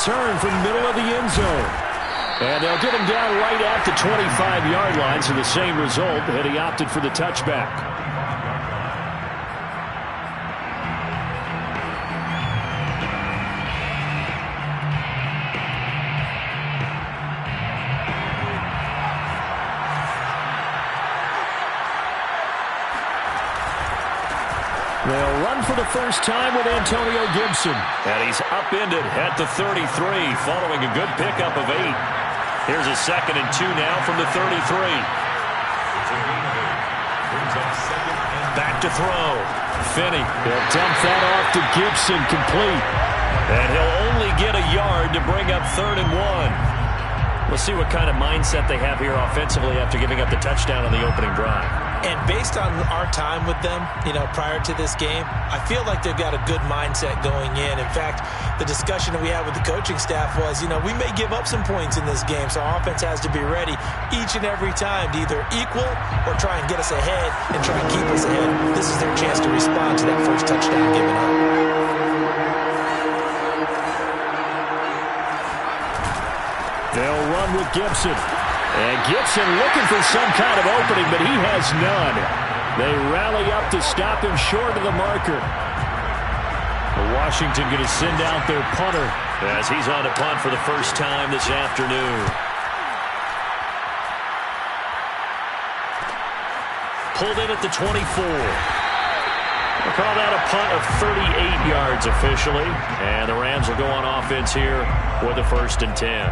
return from the middle of the end zone. And they'll get him down right at the 25-yard line, so the same result, and he opted for the touchback. They'll run for the first time with Antonio Gibson. And he's upended at the 33 following a good pickup of 8. Here's a 2nd and 2 now from the 33. Back to throw. Finney. They'll dump that off to Gibson, complete. And he'll only get a yard to bring up 3rd and 1. We'll see what kind of mindset they have here offensively after giving up the touchdown on the opening drive. And based on our time with them, prior to this game, I feel like they've got a good mindset going in. In fact, the discussion that we had with the coaching staff was, we may give up some points in this game, so our offense has to be ready each and every time to either equal or try and get us ahead and try and keep us ahead. This is their chance to respond to that first touchdown given up. They'll run with Gibson. And Gibson looking for some kind of opening, but he has none. They rally up to stop him short of the marker. Washington going to send out their punter as he's on to punt for the first time this afternoon. Pulled in at the 24. We'll call that a punt of 38 yards officially. And the Rams will go on offense here with a 1st and 10.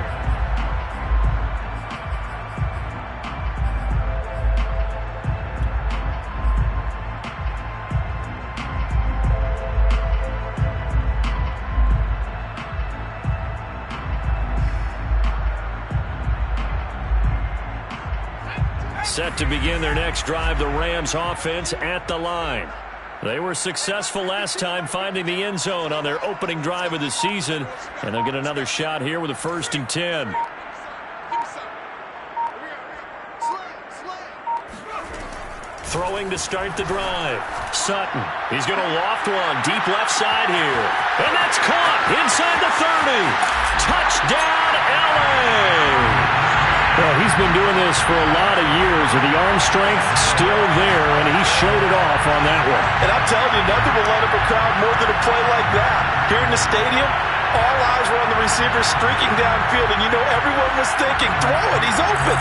Set to begin their next drive, the Rams offense at the line. They were successful last time finding the end zone on their opening drive of the season, and they'll get another shot here with a 1st and 10. Throwing to start the drive. Sutton. He's going to loft one deep left side here. And that's caught inside the 30. Touchdown, LA! Well, he's been doing this for a lot of years, with the arm strength still there, and he showed it off on that one. And I'm telling you, nothing will light up a crowd more than a play like that. Here in the stadium, all eyes were on the receiver streaking downfield, and everyone was thinking, throw it, he's open.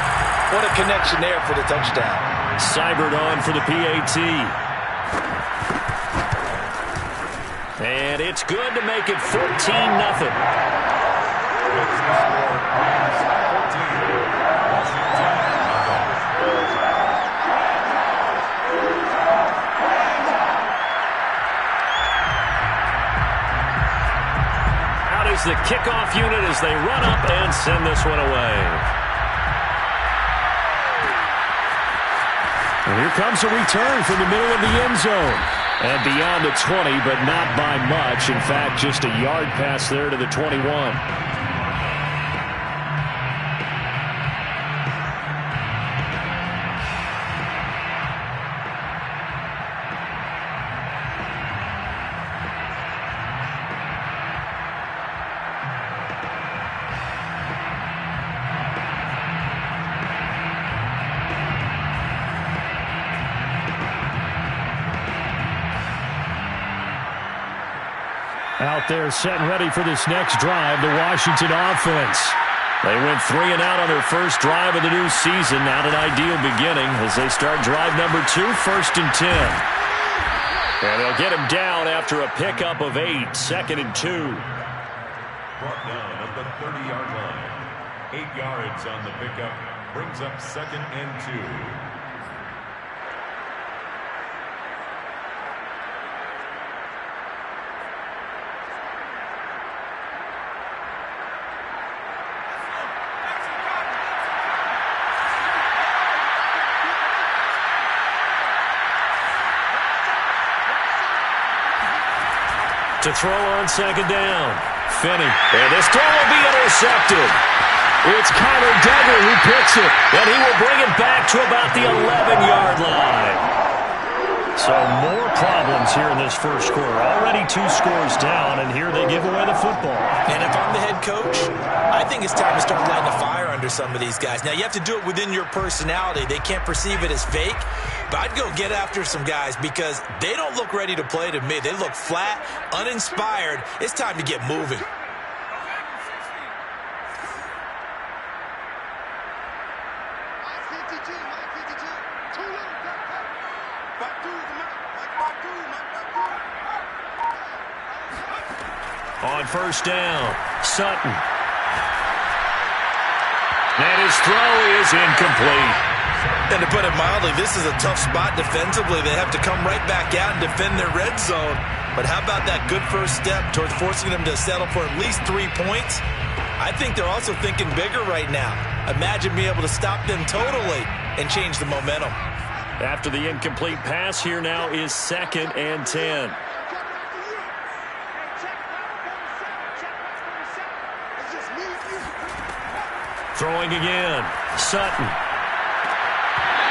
What a connection there for the touchdown. Seibert on for the PAT. And it's good to make it 14-0. The kickoff unit as they run up and send this one away. And here comes a return from the middle of the end zone. And beyond the 20, but not by much. In fact, just a yard pass there to the 21. Out there set and ready for this next drive, the Washington offense. They went 3 and out on their first drive of the new season. Not an ideal beginning as they start drive number 2, 1st and 10. And they'll get him down after a pickup of 8, 2nd and 2. Brought down at the 30-yard line. 8 yards on the pickup brings up 2nd and 2. To throw on 2nd down. Finney. And this throw will be intercepted. It's Connor Duggar who picks it. And he will bring it back to about the 11-yard line. So more problems here in this first quarter. Already 2 scores down, and here they give away the football. And if I'm the head coach, I think it's time to start lighting a fire under some of these guys. Now, you have to do it within your personality. They can't perceive it as fake, but I'd go get after some guys because they don't look ready to play to me. They look flat, uninspired. It's time to get moving. On first down, Sutton. And his throw is incomplete. And to put it mildly, this is a tough spot defensively. They have to come right back out and defend their red zone. But how about that good first step towards forcing them to settle for at least 3 points? I think they're also thinking bigger right now. Imagine being able to stop them totally and change the momentum. After the incomplete pass, here now is 2nd and 10. Throwing again, Sutton.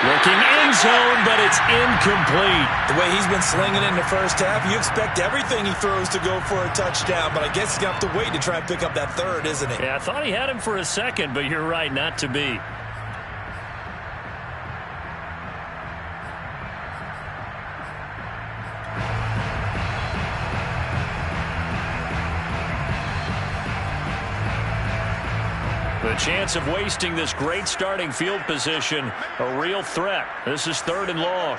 Looking end zone, but it's incomplete. The way he's been slinging in the first half, you expect everything he throws to go for a touchdown, but I guess he's going to have to wait to try and pick up that third, isn't he? Yeah, I thought he had him for a second, but you're right, not to be. The chance of wasting this great starting field position, a real threat. This is 3rd and long.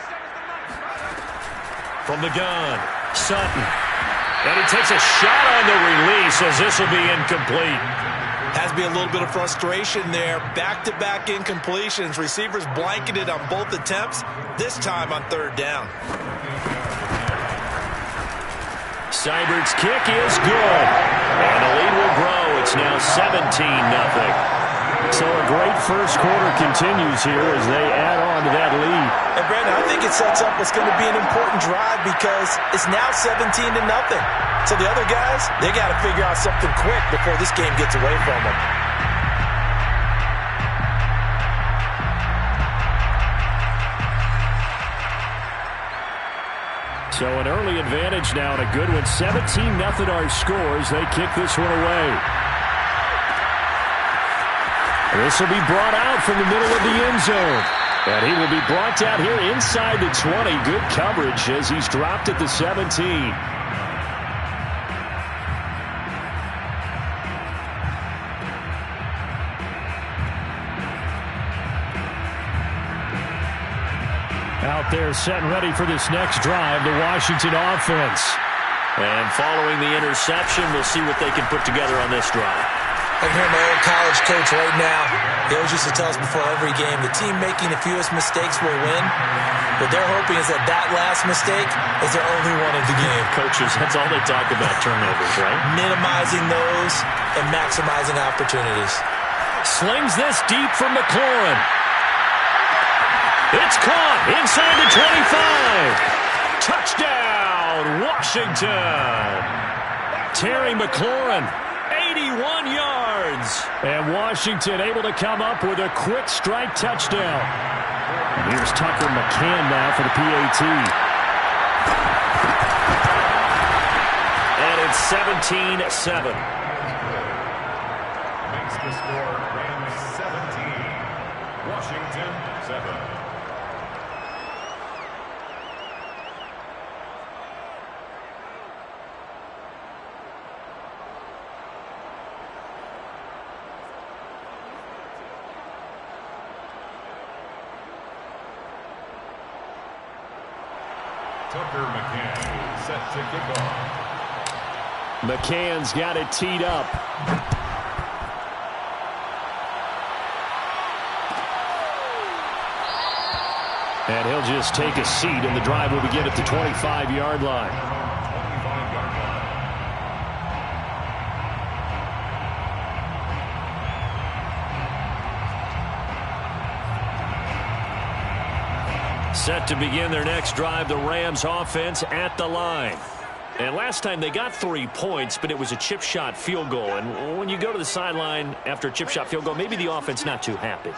From the gun, Sutton. And he takes a shot on the release as this will be incomplete. Has to be a little bit of frustration there. Back-to-back incompletions. Receivers blanketed on both attempts, this time on 3rd down. Seibert's kick is good. And the lead will grow. It's now 17-0. So a great first quarter continues here as they add on to that lead. And Brandon, I think it sets up what's going to be an important drive because it's now 17-0. So the other guys, they got to figure out something quick before this game gets away from them. So an early advantage now and a good one. 17-0 our scores. They kick this one away. This will be brought out from the middle of the end zone. And he will be brought down here inside the 20. Good coverage as he's dropped at the 17. Out there set and ready for this next drive, the Washington offense. And following the interception, we'll see what they can put together on this drive. I can hear my old college coach right now. He always used to tell us before every game, the team making the fewest mistakes will win. What they're hoping is that that last mistake is their only one of the game. Coaches, that's all they talk about, turnovers, right? Minimizing those and maximizing opportunities. Slings this deep from McLaurin. It's caught inside the 25. Touchdown, Washington. Terry McLaurin, 81 yards. And Washington able to come up with a quick strike touchdown. And here's Tucker McCann now for the PAT. And it's 17-7. Makes the score Rams 17, Washington 7. Tucker McCann set to kick off. McCann's got it teed up. And he'll just take a seat, and the drive will begin at the 25-yard line. Set to begin their next drive, the Rams offense at the line. And last time they got 3 points, but it was a chip shot field goal. And when you go to the sideline after a chip shot field goal, maybe the offense not too happy.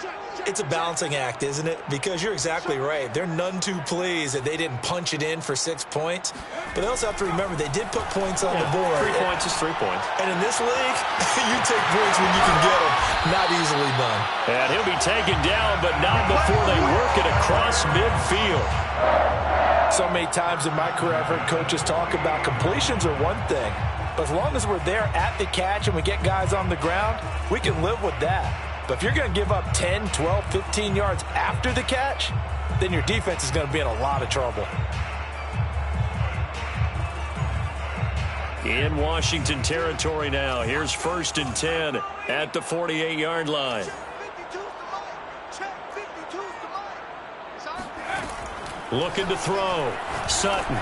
It's a balancing act, isn't it? Because you're exactly right. They're none too pleased that they didn't punch it in for 6 points. But they also have to remember they did put points on the board. 3 points is 3 points. And in this league, you take points when you can get them. Not easily done. And he'll be taken down, but not before they work it across midfield. So many times in my career, I've heard coaches talk about completions are one thing. But as long as we're there at the catch and we get guys on the ground, we can live with that. But if you're going to give up 10, 12, 15 yards after the catch, then your defense is going to be in a lot of trouble. In Washington territory now. Here's 1st and 10 at the 48-yard line. Looking to throw. Sutton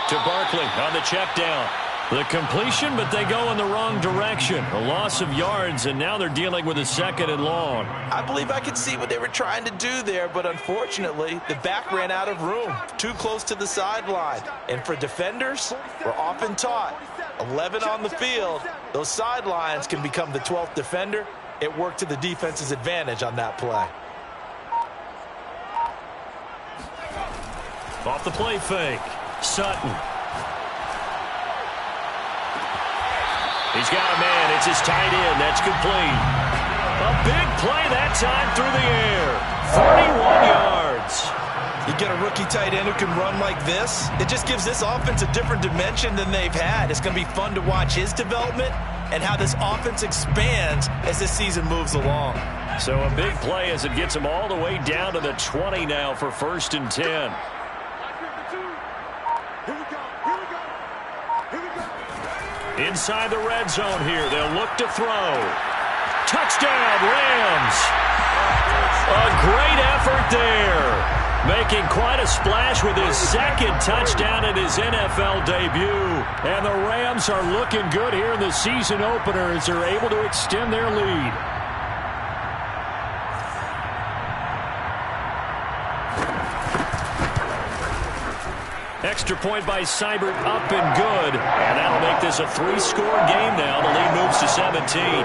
to Barkley on the check down. The completion, but they go in the wrong direction. A loss of yards, and now they're dealing with a 2nd and long. I believe I could see what they were trying to do there, but unfortunately, the back ran out of room. Too close to the sideline. And for defenders, we're often taught, 11 on the field, those sidelines can become the 12th defender. It worked to the defense's advantage on that play. Off the play fake. Sutton. He's got a man. It's his tight end. That's complete. A big play that time through the air. 31 yards. You get a rookie tight end who can run like this, it just gives this offense a different dimension than they've had. It's going to be fun to watch his development and how this offense expands as this season moves along. So a big play as it gets him all the way down to the 20 now for 1st and 10. Inside the red zone here. They'll look to throw. Touchdown, Rams. A great effort there. Making quite a splash with his 2nd touchdown in his NFL debut. And the Rams are looking good here in the season opener as they're able to extend their lead. Extra point by Seibert, up and good. And that'll make this a 3-score game now. The lead moves to 17.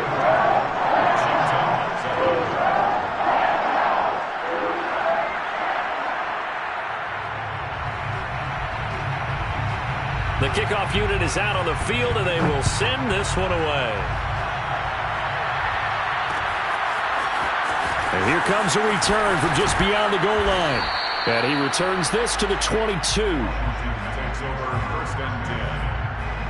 The kickoff unit is out on the field, and they will send this one away. And here comes a return from just beyond the goal line. And he returns this to the 22. Takes over 1st and 10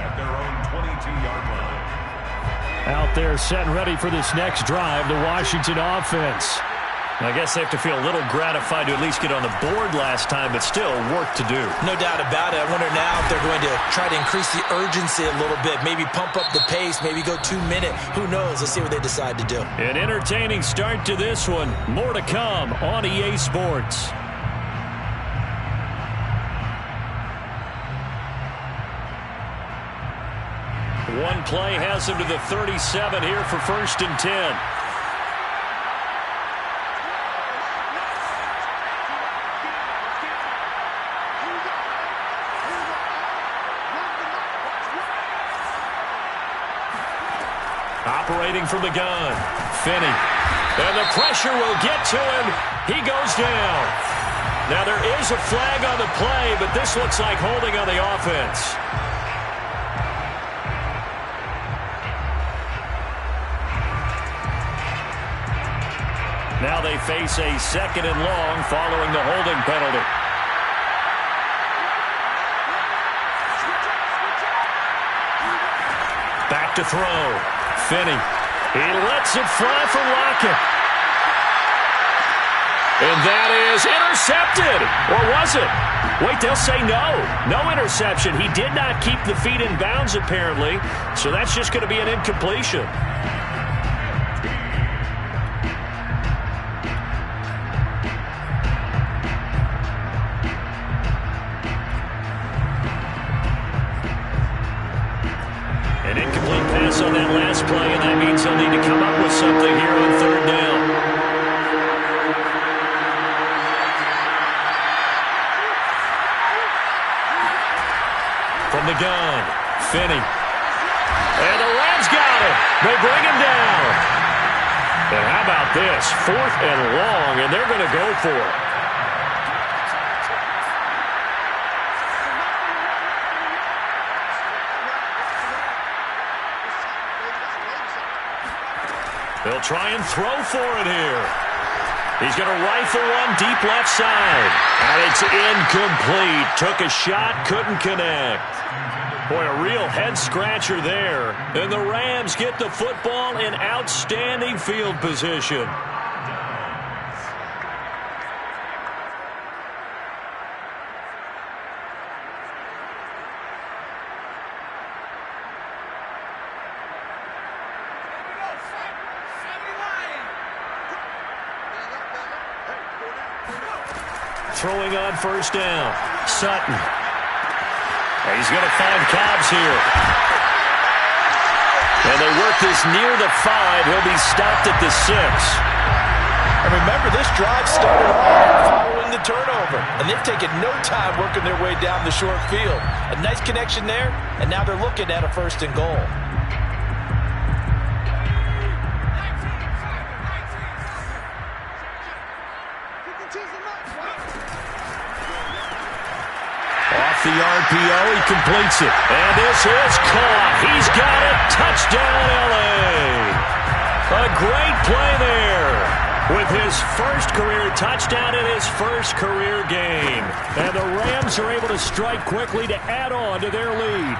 at their own 22-yard line. Out there set and ready for this next drive, the Washington offense. I guess they have to feel a little gratified to at least get on the board last time, but still work to do. No doubt about it. I wonder now if they're going to try to increase the urgency a little bit, maybe pump up the pace, maybe go 2-minute. Who knows? Let's see what they decide to do. An entertaining start to this one. More to come on EA Sports. One play has him to the 37 here for 1st and 10. Operating from the gun, Finney. And the pressure will get to him. He goes down. Now there is a flag on the play, but this looks like holding on the offense. Now they face a 2nd and long following the holding penalty. Back to throw. Finney. He lets it fly for Lockett. And that is intercepted. Or was it? Wait, they'll say no. No interception. He did not keep the feet in bounds, apparently. So that's just going to be an incompletion. An incomplete pass on that last play, and that means they'll need to come up with something here on 3rd down. Finney. And the Rams got him. They bring him down. And how about this? 4th and long, and they're going to go for it. They'll try and throw for it here. He's going to rifle one deep left side. And it's incomplete. Took a shot, couldn't connect. Boy, a real head-scratcher there. And the Rams get the football in outstanding field position. Throwing on first down. Sutton. And he's going to find Cobbs here. And they work this near the 5. He'll be stopped at the 6. And remember, this drive started off following the turnover. And they've taken no time working their way down the short field. A nice connection there, and now they're looking at a 1st and goal. The RPO, he completes it. And this is caught. He's got it. Touchdown, L.A. A great play there with his first career touchdown in his first career game. And the Rams are able to strike quickly to add on to their lead.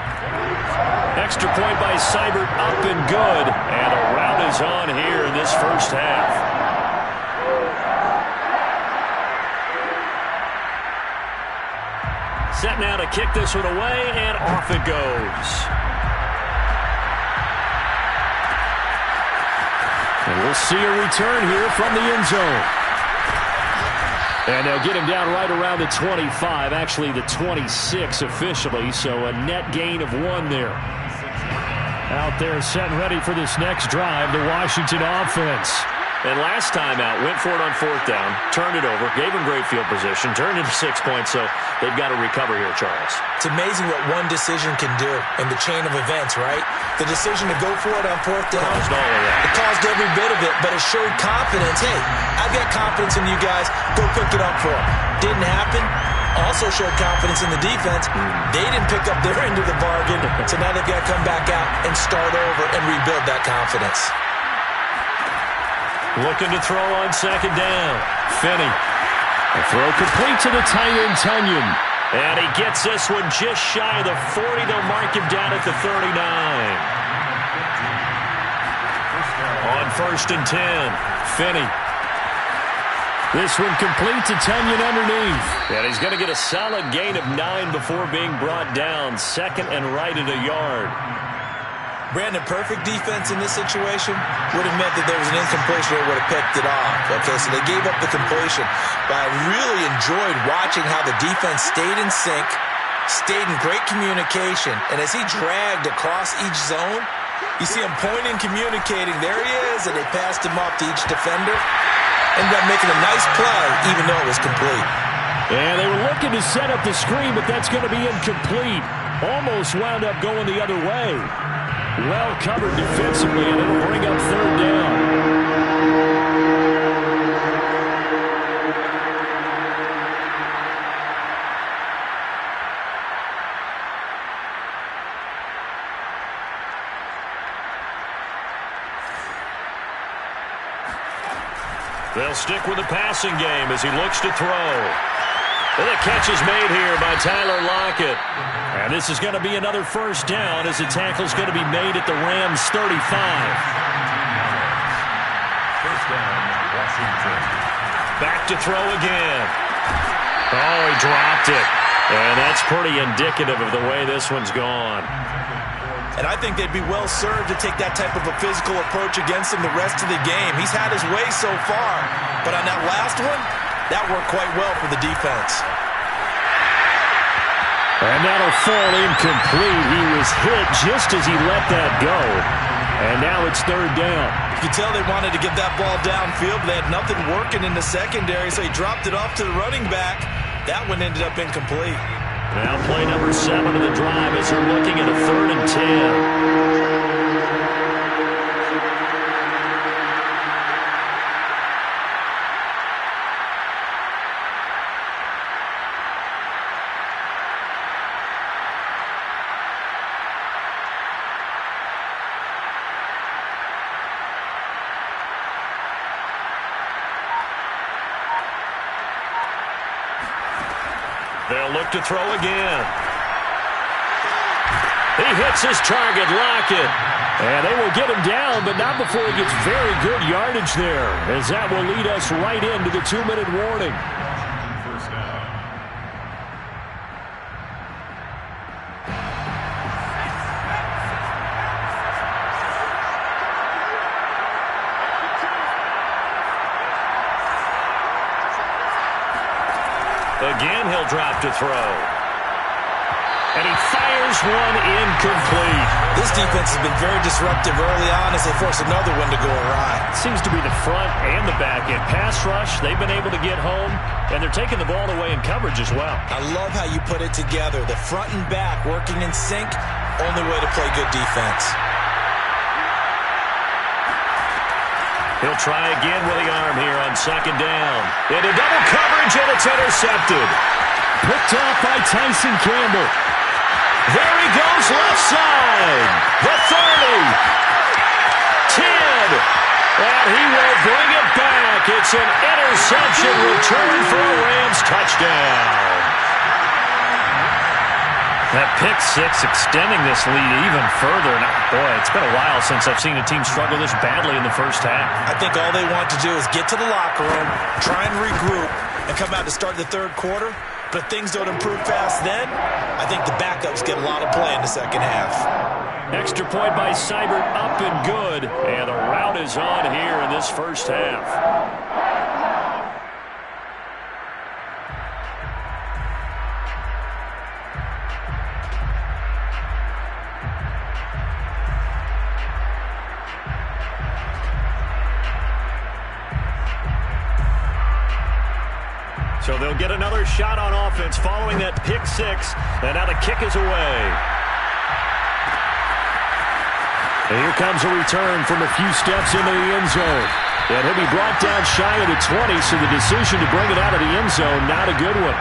Extra point by Seibert, up and good. And a rout is on here in this first half. Set now to kick this one away, and off it goes. And we'll see a return here from the end zone. And they'll get him down right around the 25, actually the 26 officially, so a net gain of 1 there. Out there set and ready for this next drive, the Washington offense. And last time out, went for it on 4th down, turned it over, gave him great field position, turned into 6 points, so they've got to recover here, Charles. It's amazing what one decision can do in the chain of events, right? The decision to go for it on 4th down, it caused every bit of it, but it showed confidence. Hey, I've got confidence in you guys. Go pick it up for them. Didn't happen. Also showed confidence in the defense. They didn't pick up their end of the bargain, so now they've got to come back out and start over and rebuild that confidence. Looking to throw on 2nd down. Finney. A throw complete to the tight end, Tunyon. And he gets this one just shy of the 40. They'll mark him down at the 39. On 1st and 10. Finney. This one complete to Tunyon underneath. And he's going to get a solid gain of 9 before being brought down. 2nd and right at a yard. Brandon, perfect defense in this situation would have meant that there was an incompletion or would have picked it off. Okay, so they gave up the completion. But I really enjoyed watching how the defense stayed in sync, stayed in great communication, and as he dragged across each zone, you see him pointing, communicating. There he is, and they passed him off to each defender. Ended up making a nice play, even though it was complete. And they were looking to set up the screen, but that's going to be incomplete. Almost wound up going the other way. Well covered defensively, and it'll bring up 3rd down. They'll stick with the passing game as he looks to throw. And the catch is made here by Tyler Lockett. And this is going to be another 1st down as the tackle's going to be made at the Rams' 35. 1st down, Washington. Back to throw again. Oh, he dropped it. And that's pretty indicative of the way this one's gone. And I think they'd be well served to take that type of a physical approach against him the rest of the game. He's had his way so far, but on that last one, that worked quite well for the defense. And that'll fall incomplete. He was hit just as he let that go. And now it's 3rd down. You can tell they wanted to get that ball downfield, but they had nothing working in the secondary, so he dropped it off to the running back. That one ended up incomplete. Now play number 7 of the drive as they're looking at a 3rd and 10. They'll look to throw again. He hits his target, Lockett. And they will get him down, but not before he gets very good yardage there, as that will lead us right into the 2-minute warning. First down. Again, he'll drop to throw. And he fires one incomplete. This defense has been very disruptive early on as they force another one to go awry. Seems to be the front and the back end. Pass rush, they've been able to get home, and they're taking the ball away in coverage as well. I love how you put it together. The front and back working in sync, only way to play good defense. He'll try again with the arm here on 2nd down. Into double coverage, and it's intercepted. Picked off by Tyson Campbell. There he goes, left side. The 30. 10. And he will bring it back. It's an interception return for a Rams touchdown. That pick 6 extending this lead even further. And boy, it's been a while since I've seen a team struggle this badly in the first half. I think all they want to do is get to the locker room, try and regroup, and come out to start the 3rd quarter. But if things don't improve fast then, I think the backups get a lot of play in the 2nd half. Extra point by Seibert, up and good. And the route is on here in this first half. So they'll get another shot on offense following that pick 6. And now the kick is away. And here comes a return from a few steps into the end zone. And he'll be brought down shy of the 20, so the decision to bring it out of the end zone, not a good one.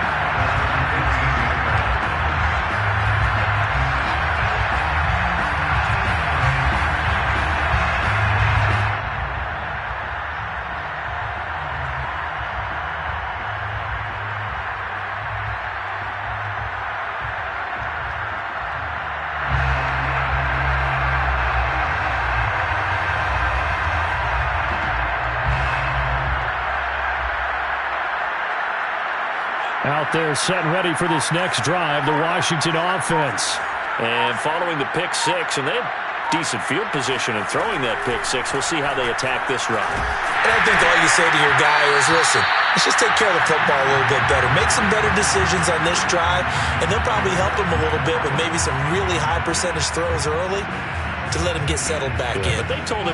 Out there set and ready for this next drive, the Washington offense. And following the pick 6, and they have decent field position in throwing that pick 6. We'll see how they attack this run. And I think all you say to your guy is, listen, let's just take care of the football a little bit better. Make some better decisions on this drive, and they'll probably help him a little bit with maybe some really high percentage throws early to let him get settled back in. But they told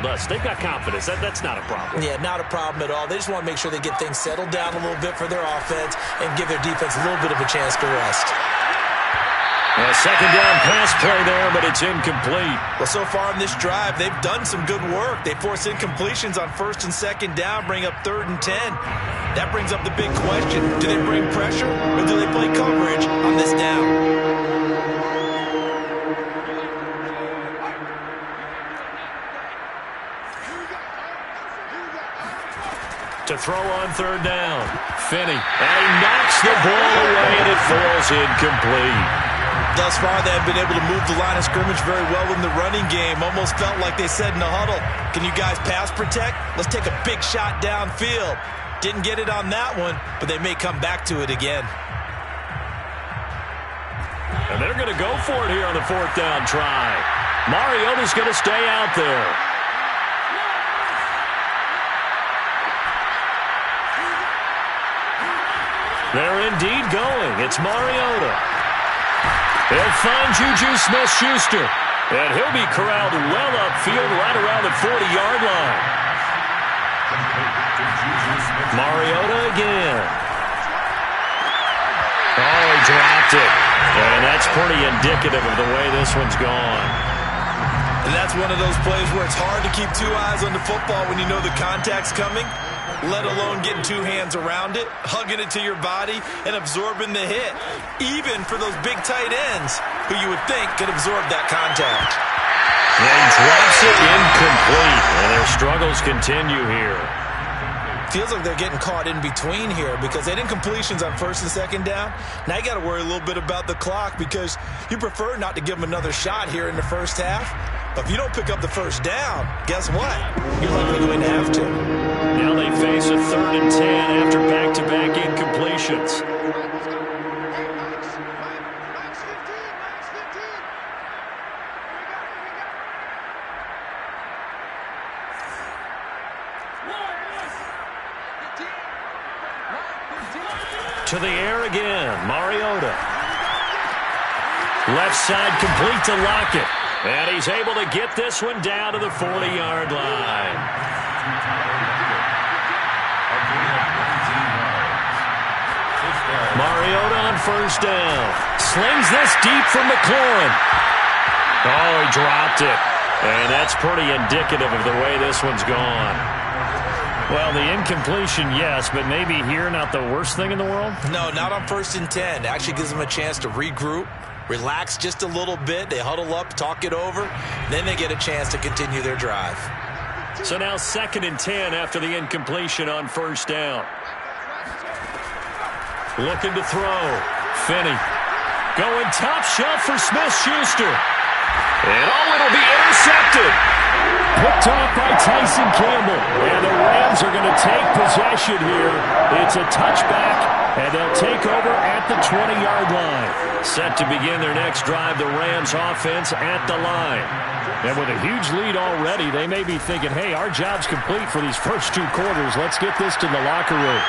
us they've got confidence. That's not a problem. Yeah, not a problem at all. They just want to make sure they get things settled down a little bit for their offense and give their defense a little bit of a chance to rest. A 2nd down pass play there, but it's incomplete. Well, so far in this drive, they've done some good work. They force incompletions on 1st and 2nd down, bring up 3rd and 10. That brings up the big question. Do they bring pressure or do they play coverage on this down? To throw on 3rd down. Finney. And he knocks the ball away, and it falls incomplete. Thus far, they have been able to move the line of scrimmage very well in the running game. Almost felt like they said in the huddle, can you guys pass protect? Let's take a big shot downfield. Didn't get it on that one, but they may come back to it again. And they're going to go for it here on the 4th down try. Mariota's going to stay out there. They're indeed going. It's Mariota. He'll find Juju Smith-Schuster. And he'll be corralled well upfield right around the 40-yard line. Mariota again. Oh, he dropped it. pretty indicative of the way this one's gone. And that's one of those plays where it's hard to keep two eyes on the football when you know the contact's coming, let alone getting two hands around it, hugging it to your body, and absorbing the hit, even for those big tight ends who you would think could absorb that contact. And drops it incomplete, and their struggles continue here. Feels like they're getting caught in between here because they didn't completions on first and second down. Now you got to worry a little bit about the clock because you prefer not to give them another shot here in the first half. But if you don't pick up the first down, guess what? You're likely going to have to. Now they face a 3rd and 10 after back-to-back incompletions. To the air again, Mariota. Left side complete to Lockett. And he's able to get this one down to the 40-yard line. Mariota on first down. Slings this deep from McLaurin. Oh, he dropped it. And that's pretty indicative of the way this one's gone. Well, the incompletion, yes, but maybe here not the worst thing in the world? No, not on 1st and 10. Actually gives them a chance to regroup, relax just a little bit. They huddle up, talk it over. Then they get a chance to continue their drive. So now 2nd and 10 after the incompletion on first down. Looking to throw. Finney. Going top shelf for Smith-Schuster. And it'll be intercepted. Picked off by Tyson Campbell. And the Rams are going to take possession here. It's a touchback, and they'll take over at the 20-yard line. Set to begin their next drive, the Rams offense at the line. And with a huge lead already, they may be thinking, hey, our job's complete for these first 2 quarters. Let's get this to the locker room.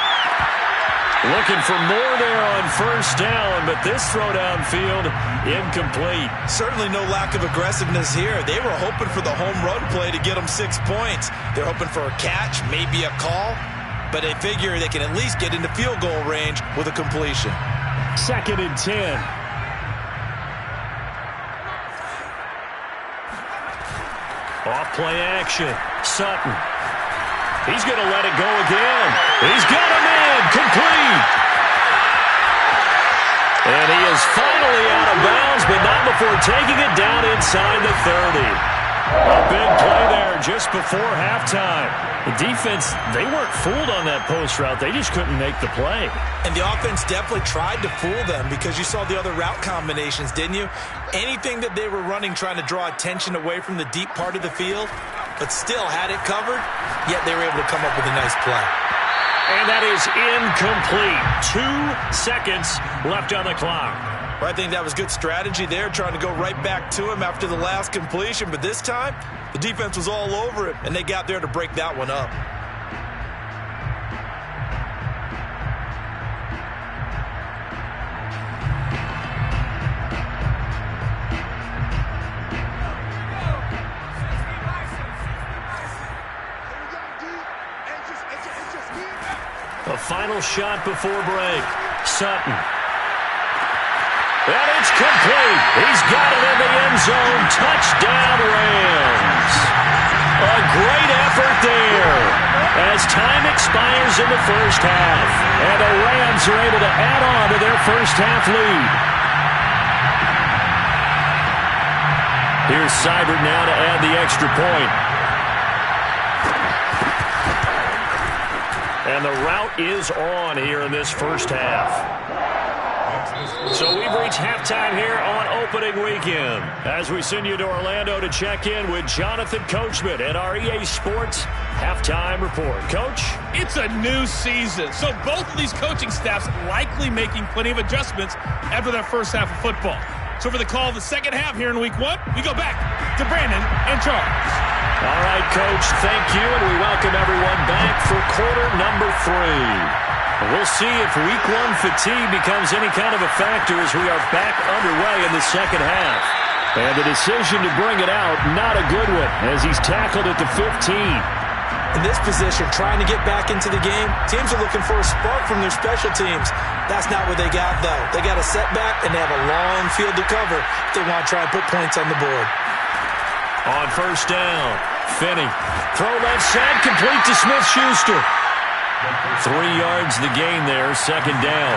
Looking for more there on first down, but this throw downfield, incomplete. Certainly no lack of aggressiveness here. They were hoping for the home run play to get them 6 points. They're hoping for a catch, maybe a call, but they figure they can at least get into field goal range with a completion. 2nd and 10. Off play action. Sutton. He's going to let it go again. He's got him in. Complete. And he is finally out of bounds, but not before taking it down inside the 30. A big play there just before halftime. The defense, they weren't fooled on that post route. They just couldn't make the play. And the offense definitely tried to fool them because you saw the other route combinations, didn't you? Anything that they were running trying to draw attention away from the deep part of the field, but still had it covered, yet they were able to come up with a nice play. And that is incomplete. 2 seconds left on the clock. Well, I think that was good strategy there, trying to go right back to him after the last completion. But this time, the defense was all over it, and they got there to break that one up. A final shot before break. Sutton. And it's complete. He's got it in the end zone. Touchdown, Rams. A great effort there as time expires in the first half. And the Rams are able to add on to their first half lead. Here's Seibert now to add the extra point. And the route is on here in this first half. So we've reached halftime here on opening weekend as we send you to Orlando to check in with Jonathan Coachman at our EA Sports Halftime Report. Coach? It's a new season, so both of these coaching staffs likely making plenty of adjustments after their first half of football. So for the call of the second half here in Week 1, we go back to Brandon and Charles. All right, Coach, thank you, and we welcome everyone back for quarter number 3. We'll see if Week 1 fatigue becomes any kind of a factor as we are back underway in the second half. And the decision to bring it out, not a good one, as he's tackled at the 15. In this position, trying to get back into the game, teams are looking for a spark from their special teams. That's not what they got, though. They got a setback, and they have a long field to cover if they want to try and put points on the board. On first down, Finney. Throw left side, complete to Smith-Schuster. 3 yards the gain there, second down.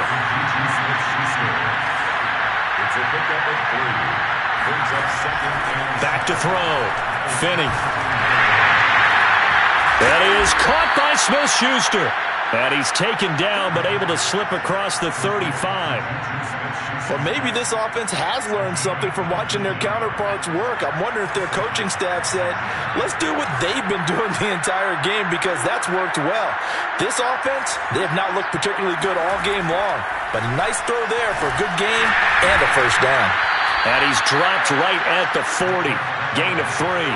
It's a pickup of 3. Brings up second and Back to throw. Finney. That is caught by Smith-Schuster. And he's taken down, but able to slip across the 35. Well, maybe this offense has learned something from watching their counterparts work. I'm wondering if their coaching staff said, let's do what they've been doing the entire game because that's worked well. This offense, they have not looked particularly good all game long. But a nice throw there for a good gain and a first down. And he's dropped right at the 40. Gain of 3.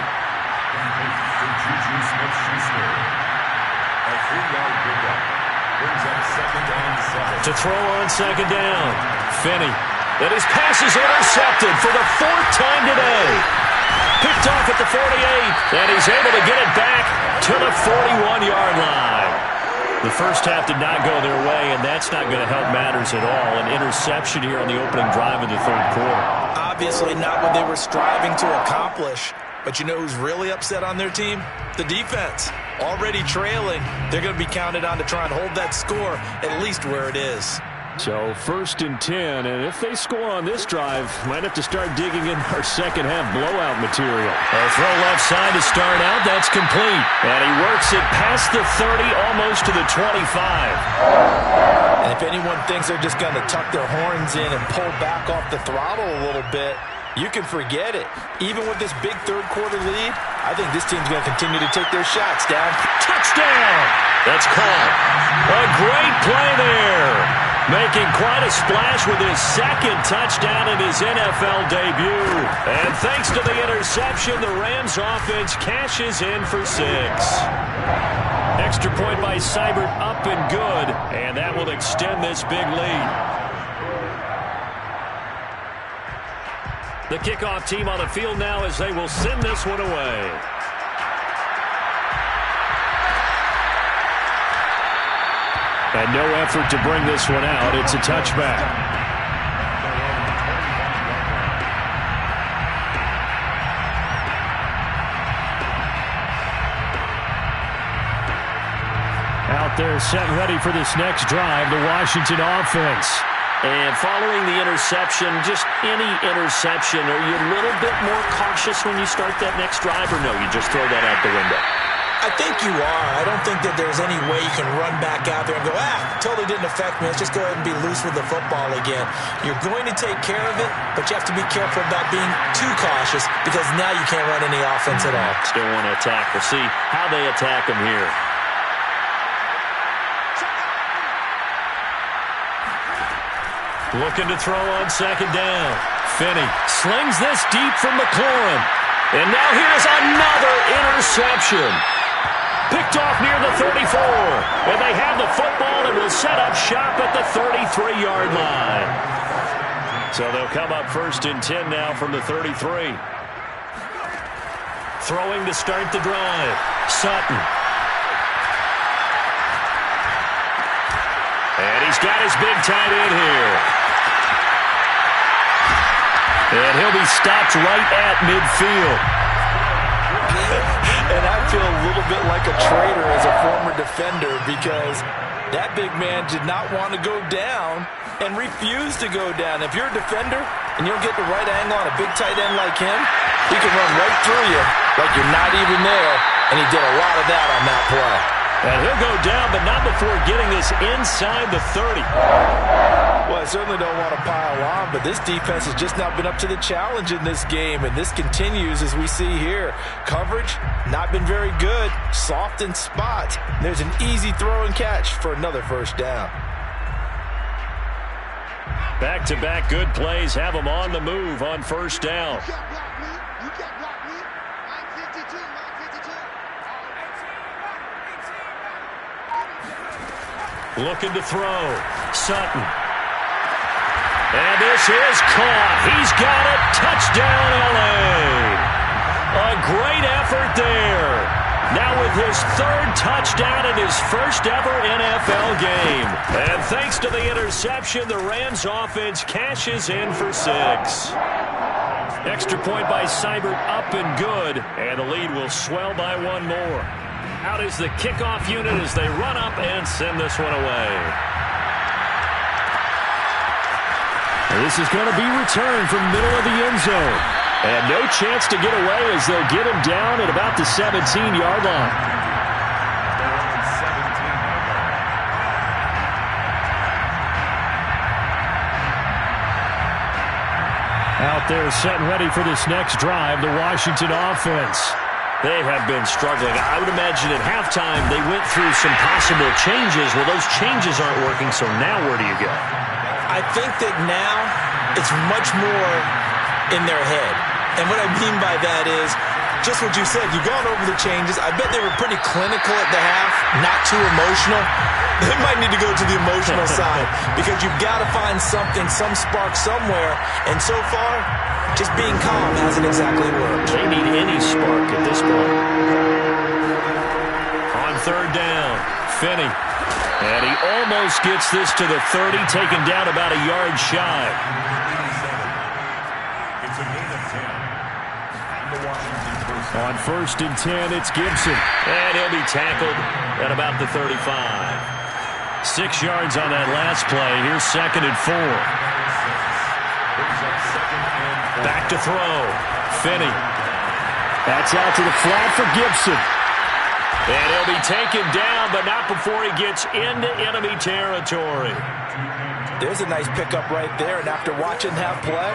Smith-Schuster. A 3-yard pickup. Brings up second and 7. To throw on second down. Finney. And his pass is intercepted for the 4th time today. Picked off at the 48. And he's able to get it back to the 41-yard line. The first half did not go their way, and that's not going to help matters at all. An interception here on the opening drive of the third quarter. Obviously not what they were striving to accomplish. But you know who's really upset on their team? The defense. Already trailing. They're going to be counted on to try and hold that score at least where it is. So first and 10, and if they score on this drive, might have to start digging in our second half blowout material. A throw left side to start out. That's complete. And he works it past the 30, almost to the 25. And if anyone thinks they're just going to tuck their horns in and pull back off the throttle a little bit, you can forget it. Even with this big third quarter lead, I think this team's going to continue to take their shots down. Touchdown! That's caught. A great play there. Making quite a splash with his second touchdown in his NFL debut. And thanks to the interception, the Rams offense cashes in for 6. Extra point by Seibert up and good. And that will extend this big lead. The kickoff team on the field now as they will send this one away. And no effort to bring this one out. It's a touchback. Out there set ready for this next drive, the Washington offense. And following the interception, just any interception, are you a little bit more cautious when you start that next drive, or no, you just throw that out the window? I think you are. I don't think that there's any way you can run back out there and go, totally didn't affect me. Let's just go ahead and be loose with the football again. You're going to take care of it, but you have to be careful about being too cautious because now you can't run any offense at all. Still want to attack. We'll see how they attack him here. Looking to throw on second down. Finney slings this deep from McLaurin. And now here's another interception. Picked off near the 34. And they have the football and will set up shop at the 33-yard line. So they'll come up first and 10 now from the 33. Throwing to start the drive. Sutton. And he's got his big tight end here. And he'll be stopped right at midfield. And I feel a little bit like a traitor as a former defender because that big man did not want to go down and refused to go down. If you're a defender and you'll get the right angle on a big tight end like him, he can run right through you like you're not even there. And he did a lot of that on that play. And he'll go down, but not before getting this inside the 30. Well, I certainly don't want to pile on, but this defense has just not been up to the challenge in this game, and this continues as we see here. Coverage, not been very good. Soft in spots. There's an easy throw and catch for another first down. Back-to-back good plays have them on the move on first down. Looking to throw. Sutton. And this is caught. He's got it. Touchdown, L.A. A great effort there. Now with his third touchdown in his first ever NFL game. And thanks to the interception, the Rams offense cashes in for 6. Extra point by Seibert, up and good. And the lead will swell by 1 more. Out is the kickoff unit as they run up and send this one away. This is going to be returned from middle of the end zone. And no chance to get away as they'll get him down at about the 17-yard line. Out there setting ready for this next drive, the Washington offense. They have been struggling. I would imagine at halftime they went through some possible changes. Well, those changes aren't working, so now where do you go? I think that now it's much more in their head. And what I mean by that is just what you said. You've gone over the changes. I bet they were pretty clinical at the half, not too emotional. They might need to go to the emotional side because you've got to find something, some spark somewhere. And so far, just being calm hasn't exactly worked. They need any spark at this point. On third down, Finney. And he almost gets this to the 30, taken down about a yard shy. It's a gain of 10. The Washington first. On 1st and 10, it's Gibson. And he'll be tackled at about the 35. 6 yards on that last play. Here's 2nd and 4. Back to throw. Finney. That's out to the flat for Gibson. And he'll be taken down, but not before he gets into enemy territory. There's a nice pickup right there, and after watching that play,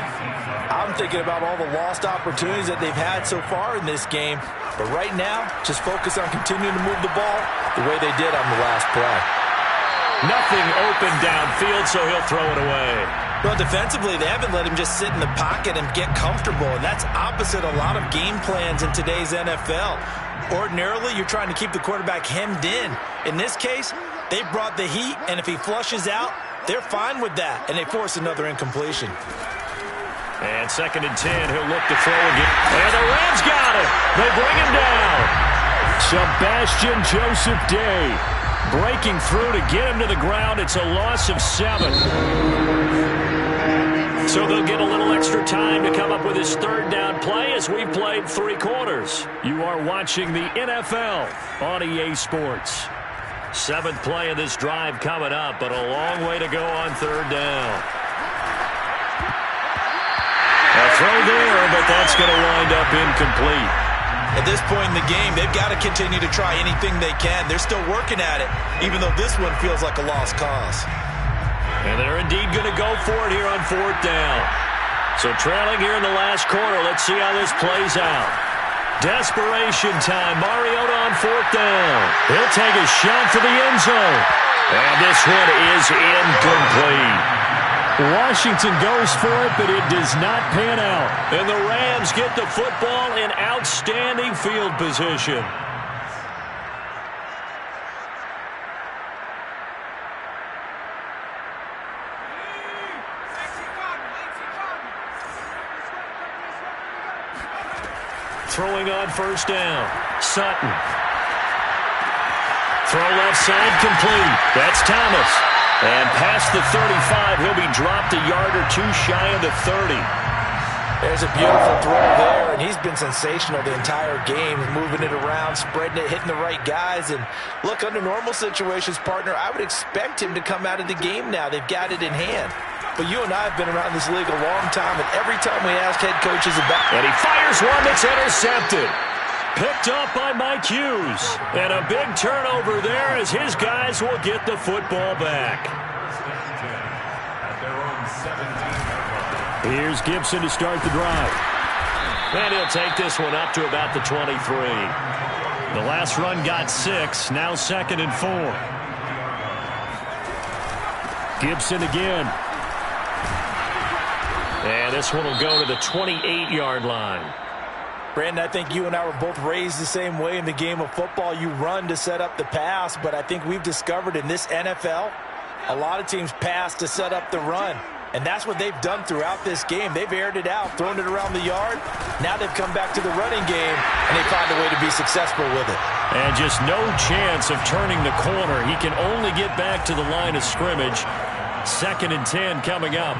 I'm thinking about all the lost opportunities that they've had so far in this game. But right now, just focus on continuing to move the ball the way they did on the last play. Nothing open downfield, so he'll throw it away. Well, defensively, they haven't let him just sit in the pocket and get comfortable, and that's opposite a lot of game plans in today's NFL. Ordinarily, you're trying to keep the quarterback hemmed in. In this case, they brought the heat, and if he flushes out, they're fine with that, and they force another incompletion. And 2nd and 10, he'll look to throw again. And the Rams got it. They bring him down. Sebastian Joseph Day breaking through to get him to the ground. It's a loss of 7. So they'll get a little extra time to come up with his 3rd down play as we played 3 quarters. You are watching the NFL on EA Sports. 7th play of this drive coming up, but a long way to go on 3rd down. A throw there, but that's going to wind up incomplete. At this point in the game, they've got to continue to try anything they can. They're still working at it, even though this one feels like a lost cause. And they're indeed going to go for it here on 4th down. So trailing here in the last quarter, let's see how this plays out. Desperation time. Mariota on 4th down. He'll take a shot for the end zone. And this one is incomplete. Washington goes for it, but it does not pan out. And the Rams get the football in outstanding field position. Throwing on 1st down. Sutton. Throw left side complete. That's Thomas. And past the 35, he'll be dropped a yard or 2 shy of the 30. There's a beautiful throw there, and he's been sensational the entire game, moving it around, spreading it, hitting the right guys. And look, under normal situations, partner, I would expect him to come out of the game now. They've got it in hand. But you and I have been around this league a long time, and every time we ask head coaches about... And he fires one that's intercepted. Picked up by Mike Hughes. And a big turnover there as his guys will get the football back. Here's Gibson to start the drive. And he'll take this one up to about the 23. The last run got 6, now 2nd and 4. Gibson again. And this one will go to the 28-yard line. Brandon, I think you and I were both raised the same way in the game of football. You run to set up the pass, but I think we've discovered in this NFL, a lot of teams pass to set up the run. And that's what they've done throughout this game. They've aired it out, thrown it around the yard. Now they've come back to the running game, and they find a way to be successful with it. And just no chance of turning the corner. He can only get back to the line of scrimmage. 2nd and 10 coming up.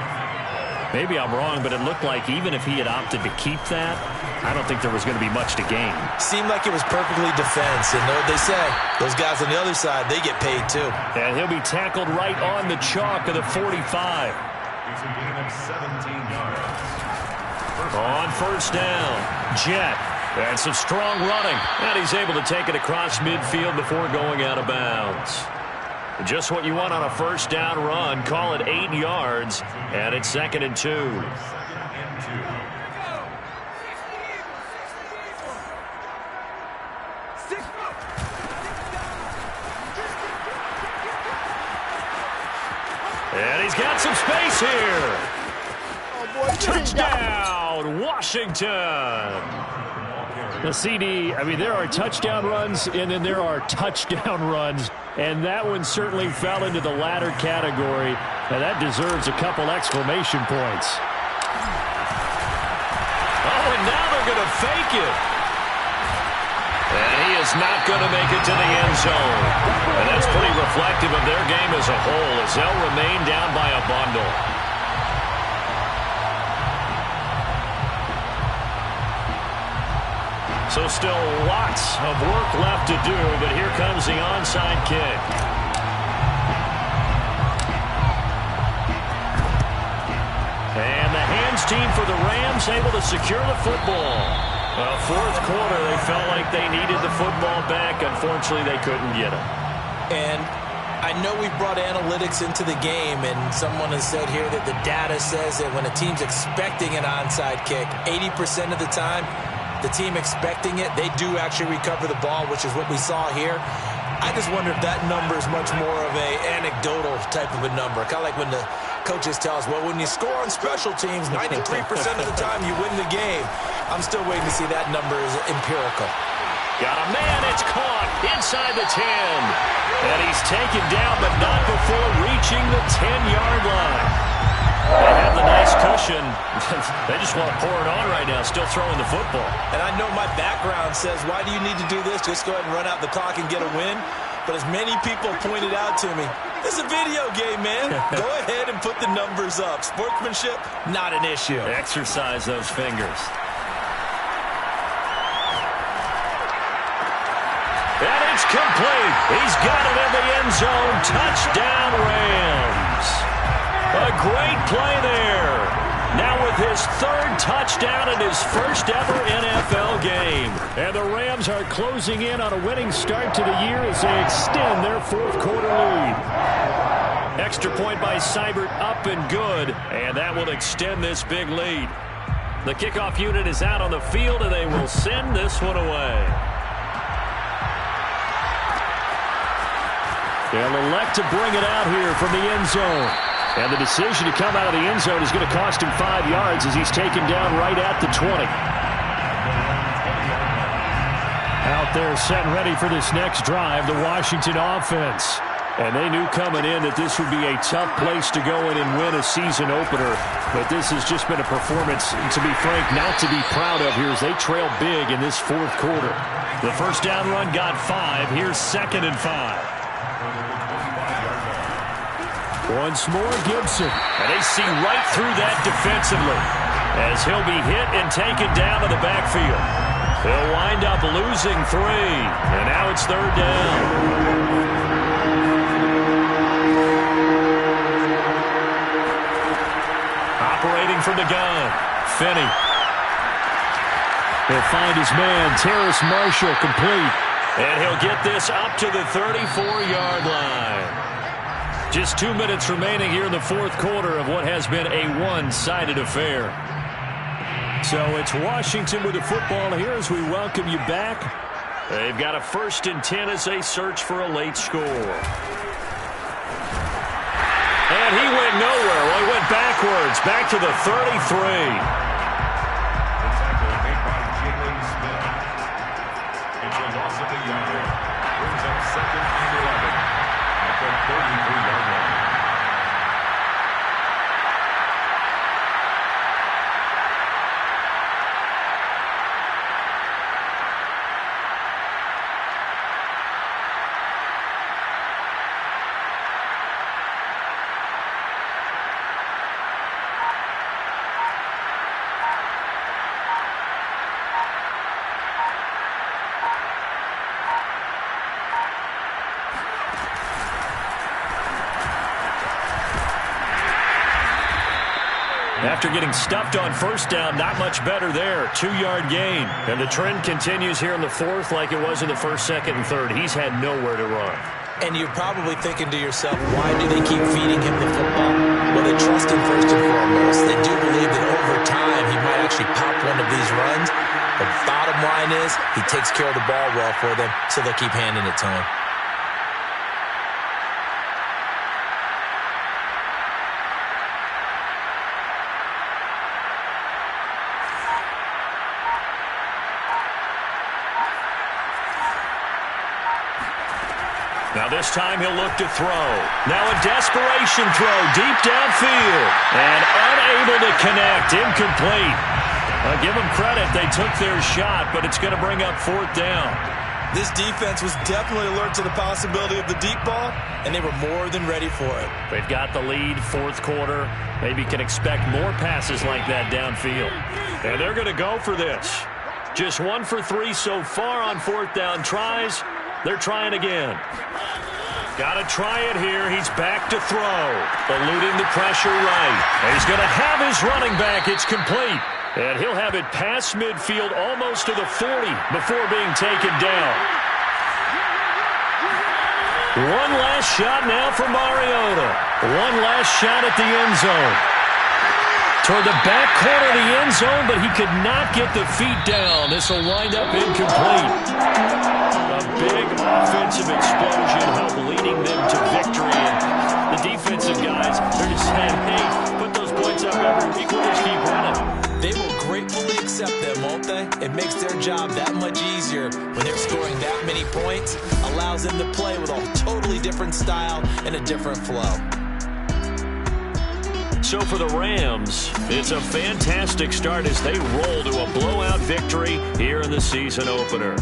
Maybe I'm wrong, but it looked like even if he had opted to keep that, I don't think there was going to be much to gain. Seemed like it was perfectly defense. And know what they say? Those guys on the other side, they get paid too. And he'll be tackled right on the chalk of the 45. It's a gain of 17 yards. On first down, Jet. And some strong running. And he's able to take it across midfield before going out of bounds. Just what you want on a first down run. Call it 8 yards. And it's 2nd and 2. 2nd and 2. And he's got some space here. Touchdown, Washington. The CD, I mean, there are touchdown runs, and then there are touchdown runs. And that one certainly fell into the latter category. And that deserves a couple exclamation points. Oh, and now they're going to fake it. And he is not going to make it to the end zone. And that's pretty reflective of their game as a whole, as they'll remain down by a bundle. So still lots of work left to do, but here comes the onside kick. And the hands team for the Rams able to secure the football. Well, 4th quarter, they felt like they needed the football back. Unfortunately, they couldn't get it. And I know we brought analytics into the game, and someone has said here that the data says that when a team's expecting an onside kick, 80% of the time, the team expecting it, they do actually recover the ball, which is what we saw here. I just wonder if that number is much more of a anecdotal type of a number. Kind of like when the coaches tell us, well, when you score on special teams, 93% of the time you win the game. I'm still waiting to see that number is empirical. Got a man, it's caught inside the 10. And he's taken down, but not before reaching the 10-yard line. They have the nice cushion. They just want to pour it on right now, still throwing the football. And I know my background says, why do you need to do this? Just go ahead and run out the clock and get a win. But as many people pointed out to me, it's a video game, man. Go ahead and put the numbers up. Sportsmanship, not an issue. Exercise those fingers. And it's complete. He's got it in the end zone. Touchdown, Rams. A great play there. Now with his 3rd touchdown in his first ever NFL game. And the Rams are closing in on a winning start to the year as they extend their 4th quarter lead. Extra point by Seibert, up and good. And that will extend this big lead. The kickoff unit is out on the field, and they will send this one away. They'll elect to bring it out here from the end zone. And the decision to come out of the end zone is going to cost him 5 yards as he's taken down right at the 20. Out there set and ready for this next drive, the Washington offense. And they knew coming in that this would be a tough place to go in and win a season opener. But this has just been a performance, to be frank, not to be proud of here as they trail big in this 4th quarter. The first down run got 5. Here's 2nd and 5. Once more, Gibson. And they see right through that defensively as he'll be hit and taken down to the backfield. He'll wind up losing 3. And now it's 3rd down. Operating from the gun, Finney. He'll find his man, Terrace Marshall, complete. And he'll get this up to the 34-yard line. Just 2 minutes remaining here in the 4th quarter of what has been a one-sided affair. So it's Washington with the football here as we welcome you back. They've got a 1st and 10 as they search for a late score. And he went nowhere. Well, he went backwards, back to the 33. After getting stuffed on first down, not much better there. 2-yard gain. And the trend continues here in the fourth like it was in the first, second, and third. He's had nowhere to run. And you're probably thinking to yourself, why do they keep feeding him the football? Well, they trust him first and foremost. They do believe that over time he might actually pop one of these runs. The bottom line is he takes care of the ball well for them, so they'll keep handing it to him. Now this time he'll look to throw. Now a desperation throw deep downfield. And unable to connect. Incomplete. Give them credit. They took their shot, but it's going to bring up fourth down. This defense was definitely alert to the possibility of the deep ball, and they were more than ready for it. They've got the lead, fourth quarter. Maybe can expect more passes like that downfield. And they're going to go for this. Just 1 for 3 so far on fourth down tries. They're trying again. Got to try it here. He's back to throw. Eluding the pressure right. And he's going to have his running back. It's complete. And he'll have it past midfield almost to the 40 before being taken down. One last shot now for Mariota. One last shot at the end zone. Toward the back corner of the end zone, but he could not get the feet down. This will wind up incomplete. A big offensive explosion helped leading them to victory. And the defensive guys, they're just saying, hey, put those points up every week. We'll just keep running. They will gratefully accept them, won't they? It makes their job that much easier when they're scoring that many points. Allows them to play with a totally different style and a different flow. So for the Rams, it's a fantastic start as they roll to a blowout victory here in the season opener.